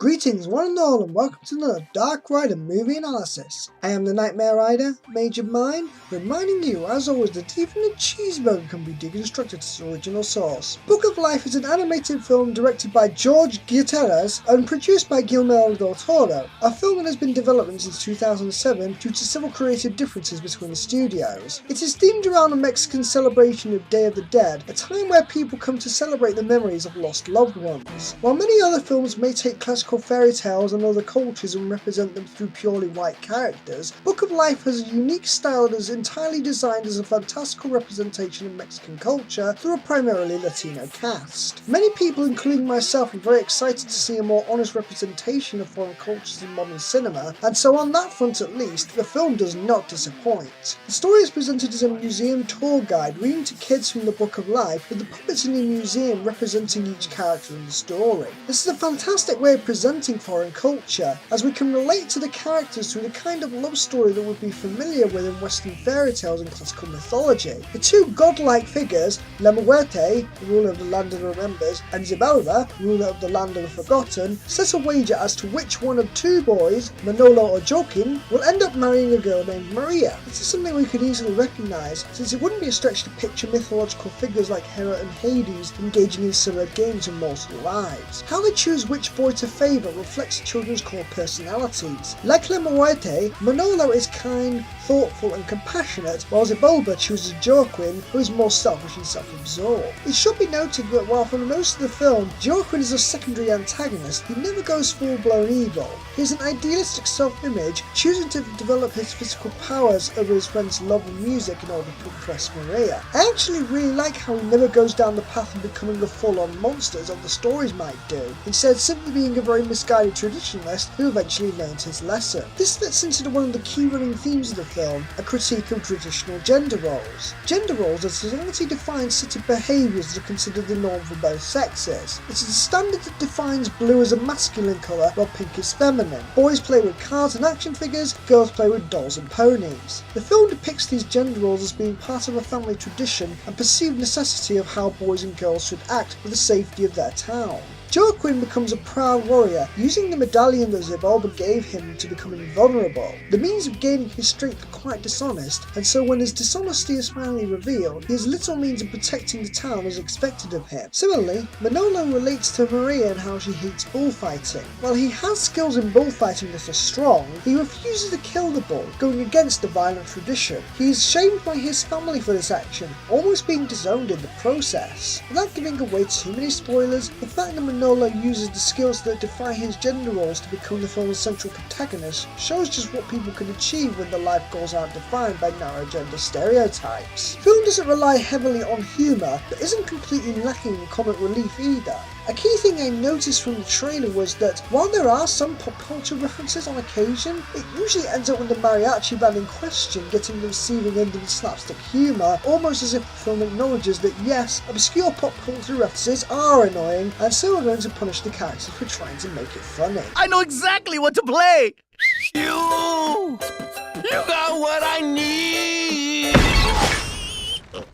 Greetings one and all, and welcome to another Dark Rider movie analysis. I am the Nightmare Rider, Major Mind, reminding you as always that even a cheeseburger can be deconstructed to its original source. Book of Life is an animated film directed by George Gutierrez and produced by Guillermo del Toro, a film that has been developing since 2007 due to several creative differences between the studios. It is themed around a Mexican celebration of Day of the Dead, a time where people come to celebrate the memories of lost loved ones. While many other films may take classical fairy tales and other cultures and represent them through purely white characters, Book of Life has a unique style that is entirely designed as a fantastical representation of Mexican culture through a primarily Latino cast. Many people, including myself, are very excited to see a more honest representation of foreign cultures in modern cinema, and so on that front at least, the film does not disappoint. The story is presented as a museum tour guide reading to kids from the Book of Life, with the puppets in the museum representing each character in the story. This is a fantastic way of presenting foreign culture, as we can relate to the characters through the kind of love story that would be familiar with in Western fairy tales and classical mythology. The two godlike figures, La Muerte, ruler of the land of the remembers, and Xibalba, ruler of the land of the forgotten, set a wager as to which one of two boys, Manolo or Joaquin, will end up marrying a girl named Maria. This is something we could easily recognise, since it wouldn't be a stretch to picture mythological figures like Hera and Hades engaging in similar games in mortal lives. How they choose which boy to favour reflects children's core personalities. Like La Muerte, Manolo is kind, thoughtful and compassionate, while Xibalba chooses Joaquin, who is more selfish and self-absorbed. It should be noted that while for most of the film, Joaquin is a secondary antagonist, he never goes full-blown evil. He has an idealistic self-image, choosing to develop his physical powers over his friend's love and music in order to impress Maria. I actually really like how he never goes down the path of becoming a full-on monster as other stories might do, instead simply being a very misguided traditionalist who eventually learns his lesson. This fits into one of the key running themes of the film, a critique of traditional gender roles. Gender roles are society defines set of behaviours that are considered the norm for both sexes. It is a standard that defines blue as a masculine colour while pink is feminine. Boys play with cars and action figures, girls play with dolls and ponies. The film depicts these gender roles as being part of a family tradition and perceived necessity of how boys and girls should act for the safety of their town. Joaquin becomes a proud warrior, using the medallion that Xibalba gave him to become invulnerable. The means of gaining his strength are quite dishonest, and so when his dishonesty is finally revealed, he has little means of protecting the town as expected of him. Similarly, Manolo relates to Maria and how she hates bullfighting. While he has skills in bullfighting that are strong, he refuses to kill the bull, going against the violent tradition. He is shamed by his family for this action, almost being disowned in the process. Without giving away too many spoilers, the fact that Manolo uses the skills that defy his gender roles to become the film's central protagonist shows just what people can achieve when their life goals aren't defined by narrow gender stereotypes. The film doesn't rely heavily on humour, but isn't completely lacking in comic relief either. A key thing I noticed from the trailer was that while there are some pop culture references on occasion, it usually ends up with the mariachi band in question getting the receiving end of the slapstick humour, almost as if the film acknowledges that yes, obscure pop culture references are annoying, and so we're going to punish the characters for trying to make it funny. I know exactly what to play! You got what I need!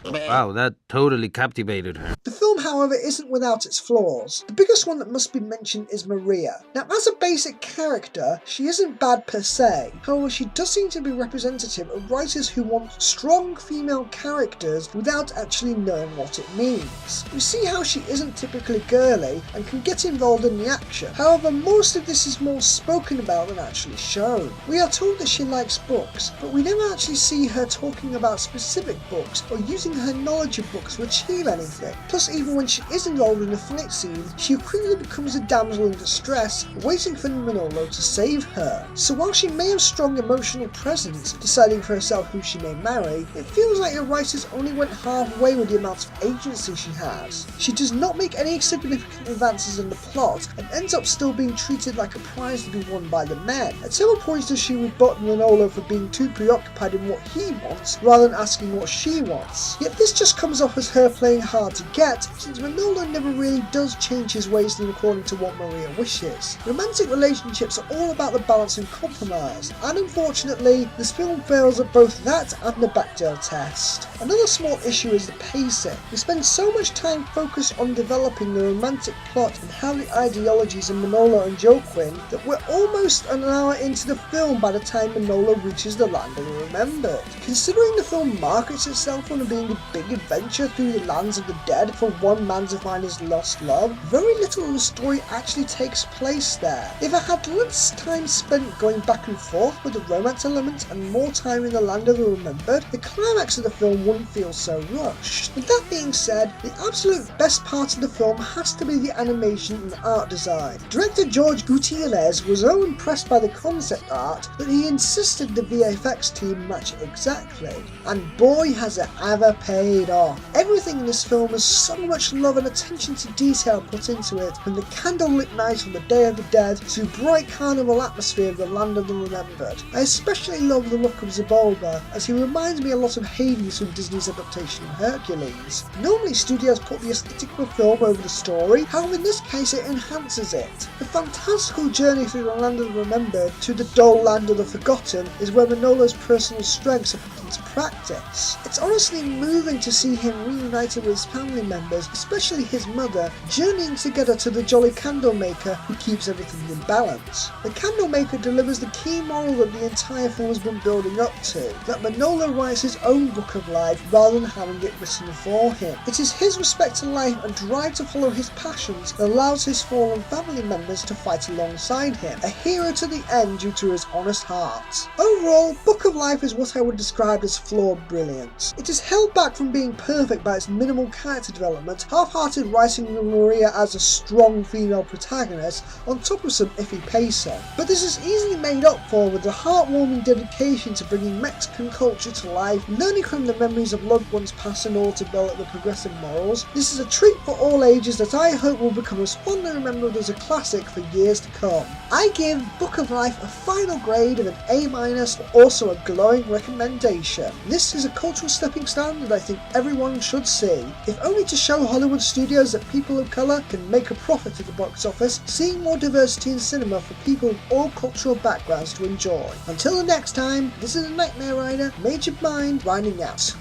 Wow, that totally captivated her. The film, however, isn't without its flaws. The biggest one that must be mentioned is Maria. Now, as a basic character, she isn't bad per se. However, she does seem to be representative of writers who want strong female characters without actually knowing what it means. We see how she isn't typically girly and can get involved in the action. However, most of this is more spoken about than actually shown. We are told that she likes books, but we never actually see her talking about specific books or using her knowledge of books to achieve anything. Plus, even when she is involved in a fight scene, she quickly becomes a damsel in distress, waiting for Manolo to save her. So while she may have strong emotional presence, deciding for herself who she may marry, it feels like the writers only went halfway with the amount of agency she has. She does not make any significant advances in the plot, and ends up still being treated like a prize to be won by the men. At several points does she rebut Manolo for being too preoccupied in what he wants, rather than asking what she wants. Yet Yet this just comes off as her playing hard to get, since Manolo never really does change his ways according to what Maria wishes. Romantic relationships are all about the balance and compromise, and unfortunately, this film fails at both that and the Bechdel test. Another small issue is the pacing. We spend so much time focused on developing the romantic plot and how the ideologies of Manolo and Joaquin that we're almost an hour into the film by the time Manolo reaches the land of the remembered. Considering the film markets itself on being a big adventure through the lands of the dead for one man to find his lost love, very little of the story actually takes place there. If I had less time spent going back and forth with the romance element and more time in the land of the remembered, the climax of the film wouldn't feel so rushed. With that being said, the absolute best part of the film has to be the animation and art design. Director George Gutierrez was so impressed by the concept art that he insisted the VFX team match it exactly. And boy has it ever paid off. Everything in this film has so much love and attention to detail put into it, from the candlelit night on the Day of the Dead to bright carnival atmosphere of the land of the remembered. I especially love the look of Zabulba, as he reminds me a lot of Hades from Disney's adaptation of Hercules. Normally studios put the aesthetic of a film over the story, however in this case it enhances it. The fantastical journey through the land of the remembered to the dull land of the forgotten is where Manolo's personal strengths are put into practice. It's honestly moving to see him reunited with his family members, especially his mother, journeying together to the jolly candlemaker who keeps everything in balance. The candlemaker delivers the key moral that the entire film has been building up to, that Manolo writes his own book of life rather than having it written for him. It is his respect to life and drive to follow his passions that allows his fallen family members to fight alongside him, a hero to the end due to his honest heart. Overall, Book of Life is what I would describe as flawed brilliance. It is held back from being perfect by its minimal character development, half-hearted writing of Maria as a strong female protagonist, on top of some iffy pacing. But this is easily made up for with the heartwarming dedication to bringing Mexican culture to life, learning from the memories of loved ones past in order to develop the progressive morals. This is a treat for all ages that I hope will become as fondly remembered as a classic for years to come. I give Book of Life a final grade of an A-, but also a glowing recommendation. This is a cultural stepping stone that I think everyone should see, if only to show Hollywood studios that people of colour can make a profit at the box office, seeing more diversity in cinema for people of all cultural backgrounds to enjoy. Until the next time, this is a Nightmare Rider, Major Mind, signing out.